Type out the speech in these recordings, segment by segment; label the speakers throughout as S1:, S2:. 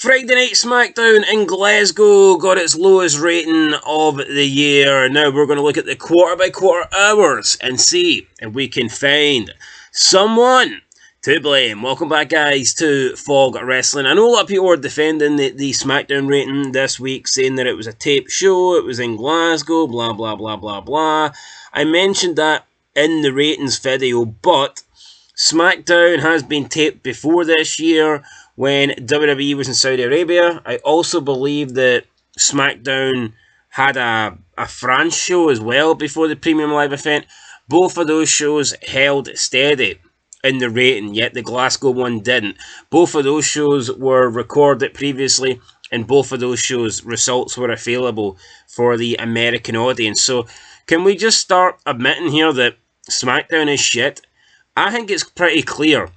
S1: Friday Night Smackdown in Glasgow got its lowest rating of the year. Now we're going to look at the quarter by quarter hours and see if we can find someone to blame. Welcome back, guys, to Fog Wrestling. I know a lot of people were defending the Smackdown rating this week, saying that it was a taped show, it was in Glasgow, blah, blah, blah, blah, blah. I mentioned that in the ratings video, but Smackdown has been taped before this year when WWE was in Saudi Arabia. I also believe that Smackdown had a France show as well before the Premium Live event. Both of those shows held steady in the rating, yet the Glasgow one didn't. Both of those shows were recorded previously, and both of those shows' results were available for the American audience. So, can we just start admitting here that Smackdown is shit? I think it's pretty clear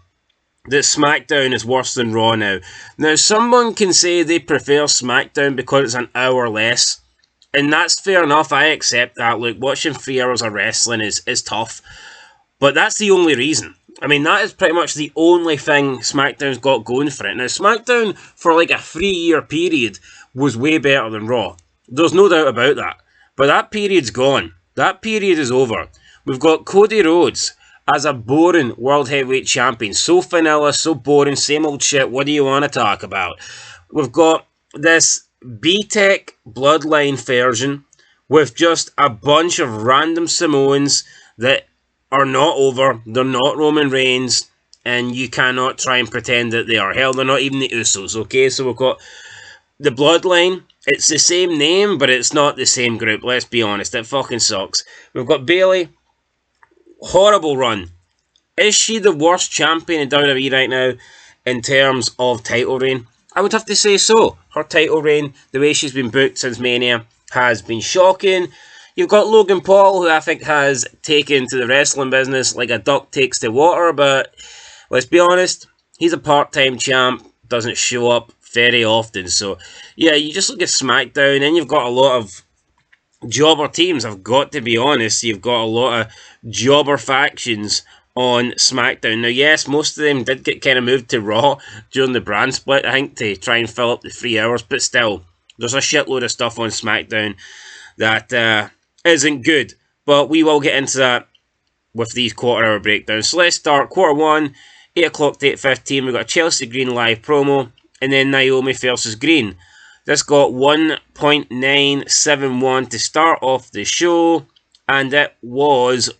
S1: that Smackdown is worse than Raw now. Now, someone can say they prefer Smackdown because it's an hour less, and that's fair enough. I accept that. Look, watching 3 hours of wrestling is tough, but that's the only reason. I mean, that is pretty much the only thing SmackDown's got going for it. Now, SmackDown, for like a 3-year period, was way better than Raw. There's no doubt about that. But that period's gone. That period is over. We've got Cody Rhodes as a boring World Heavyweight Champion. So vanilla, so boring, same old shit. What do you want to talk about? We've got this B-Tech Bloodline version with just a bunch of random Samoans that are not over. They're not Roman Reigns, and you cannot try and pretend that they are. Hell, they're not even the Usos, okay? So we've got the Bloodline. It's the same name, but it's not the same group. Let's be honest. It fucking sucks. We've got Bayley. Horrible run. Is she the worst champion in WWE right now in terms of title reign? I would have to say so. Her title reign, the way she's been booked since Mania, has been shocking. You've got Logan Paul, who I think has taken to the wrestling business like a duck takes to water, but let's be honest, he's a part-time champ, doesn't show up very often. So, yeah, you just look at SmackDown, and you've got a lot of jobber teams. I've got to be honest, you've got a lot of jobber factions on SmackDown. Now, yes, most of them did get kind of moved to Raw during the brand split, I think, to try and fill up the 3 hours, but still, there's a shitload of stuff on SmackDown that isn't good, but we will get into that with these quarter-hour breakdowns. So let's start quarter one, 8 o'clock to 8:15. We've got a Chelsea Green live promo, and then Naomi versus Green. This got 1.971 to start off the show, and it was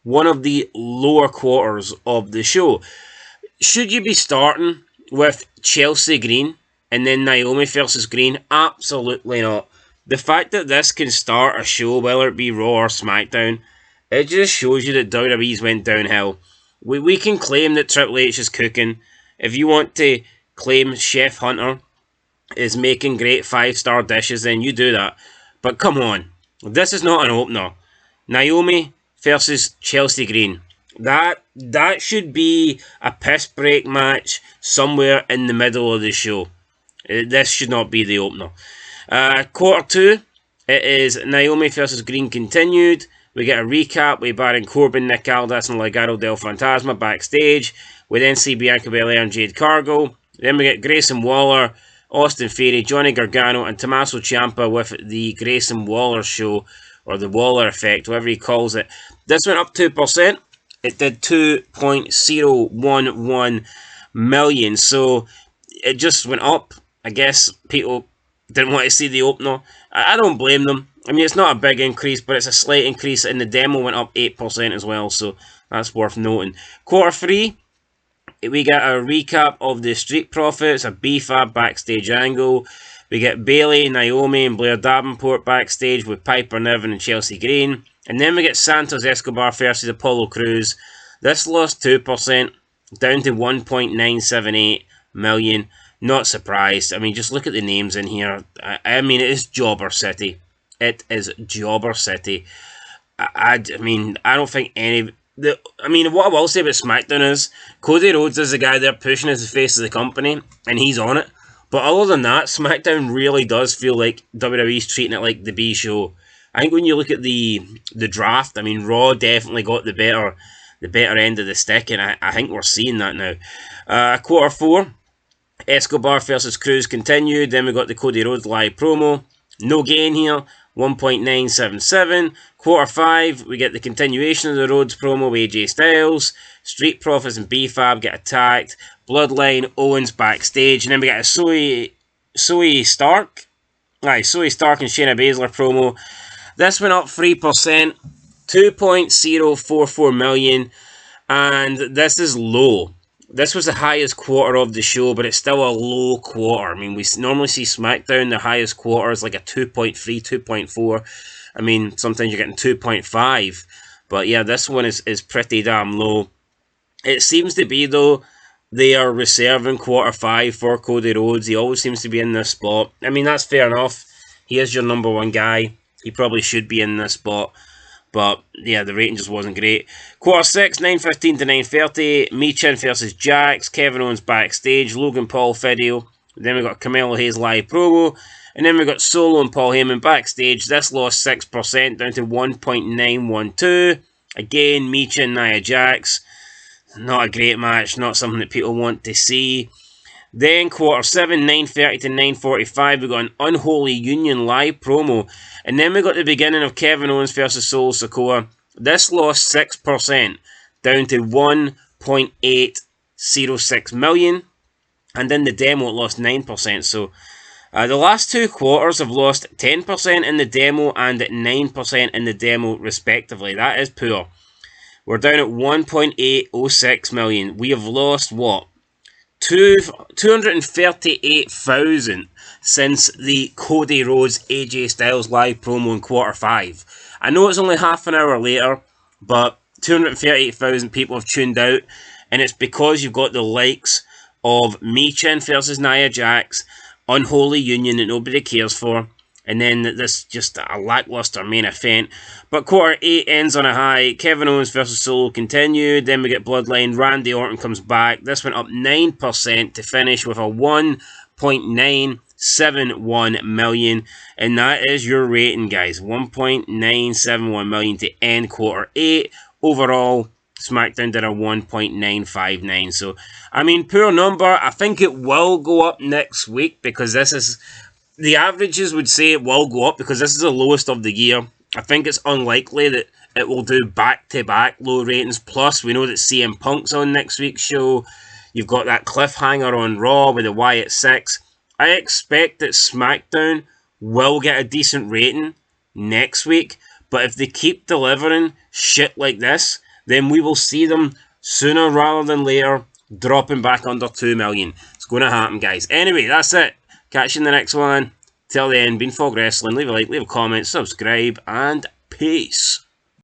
S1: one of the lower quarters of the show. Should you be starting with Chelsea Green and then Naomi versus Green? Absolutely not. The fact that this can start a show, whether it be Raw or SmackDown, it just shows you that WWE's went downhill. We can claim that Triple H is cooking. If you want to claim Chef Hunter is making great 5-star dishes, then you do that. But come on, this is not an opener. Naomi versus Chelsea Green. That should be a piss break match somewhere in the middle of the show. This should not be the opener. Quarter two, it is Naomi versus Green continued. We get a recap with Baron Corbin, Nick Aldis, and Legado del Fantasma backstage. We then see Bianca Belair and Jade Cargill. Then we get Grayson Waller, Austin Theory, Johnny Gargano, and Tommaso Ciampa with the Grayson Waller show, or the Waller effect, whatever he calls it. This went up 2%. It did 2.011 million, so it just went up. I guess people didn't want to see the opener. I don't blame them. I mean, it's not a big increase, but it's a slight increase, and the demo went up 8% as well, so that's worth noting. Quarter three, we get a recap of the Street Profits, a B-Fab backstage angle. We get Bayley, Naomi, and Blair Davenport backstage with Piper Niven and Chelsea Green. And then we get Santos Escobar versus Apollo Crews. This lost 2%, down to 1.978 million. Not surprised. I mean, just look at the names in here. I mean, it is Jobber City. It is Jobber City. I mean, I don't think any... what I will say about SmackDown is Cody Rhodes is the guy they're pushing as the face of the company, and he's on it. But other than that, SmackDown really does feel like WWE's treating it like the B show. I think when you look at the draft, I mean, Raw definitely got the better end of the stick, and I think we're seeing that now. Quarter four, Escobar versus Cruz continued. Then we got the Cody Rhodes live promo. No gain here. 1.977. Quarter 5, we get the continuation of the Rhodes promo with AJ Styles. Street Profits and B-Fab get attacked. Bloodline, Owens backstage. And then we get a Zoe Stark and Shayna Baszler promo. This went up 3%. 2.044 million. And this is low. This was the highest quarter of the show, but it's still a low quarter. I mean, we normally see SmackDown, the highest quarter is like a 2.3, 2.4. I mean, sometimes you're getting 2.5. But yeah, this one is pretty damn low. It seems to be, though, they are reserving quarter 5 for Cody Rhodes. He always seems to be in this spot. I mean, that's fair enough. He is your number one guy. He probably should be in this spot. But, yeah, the rating just wasn't great. Quarter 6, 9:15 to 9:30. Michin versus Jax. Kevin Owens backstage. Logan Paul video. Then we got Carmelo Hayes live promo. And then we got Solo and Paul Heyman backstage. This lost 6% down to 1.912. Again, Michin, Nia Jax. Not a great match. Not something that people want to see. Then quarter 7, 9:30 to 9:45, we got an Unholy Union live promo. And then we got the beginning of Kevin Owens versus Solo Sikoa. This lost 6%, down to 1.806 million. And then the demo lost 9%. So the last two quarters have lost 10% in the demo and 9% in the demo respectively. That is poor. We're down at 1.806 million. We have lost what? 238,000 since the Cody Rhodes AJ Styles live promo in quarter 5. I know it's only half an hour later, but 238,000 people have tuned out, and it's because you've got the likes of Michin versus Nia Jax, Unholy Union that nobody cares for, and then this just a lackluster main event. But quarter 8 ends on a high. Kevin Owens versus Solo continued. Then we get Bloodline. Randy Orton comes back. This went up 9% to finish with a 1.971 million. And that is your rating, guys. 1.971 million to end quarter 8. Overall, SmackDown did a 1.959. So, I mean, poor number. I think it will go up next week because this is... The averages would say it will go up because this is the lowest of the year. I think it's unlikely that it will do back-to-back low ratings. Plus, we know that CM Punk's on next week's show. You've got that cliffhanger on Raw with the Wyatt 6. I expect that SmackDown will get a decent rating next week. But if they keep delivering shit like this, then we will see them sooner rather than later dropping back under 2 million. It's going to happen, guys. Anyway, that's it. Catch you in the next one. Till then, been Fog Wrestling. Leave a like, leave a comment, subscribe, and peace.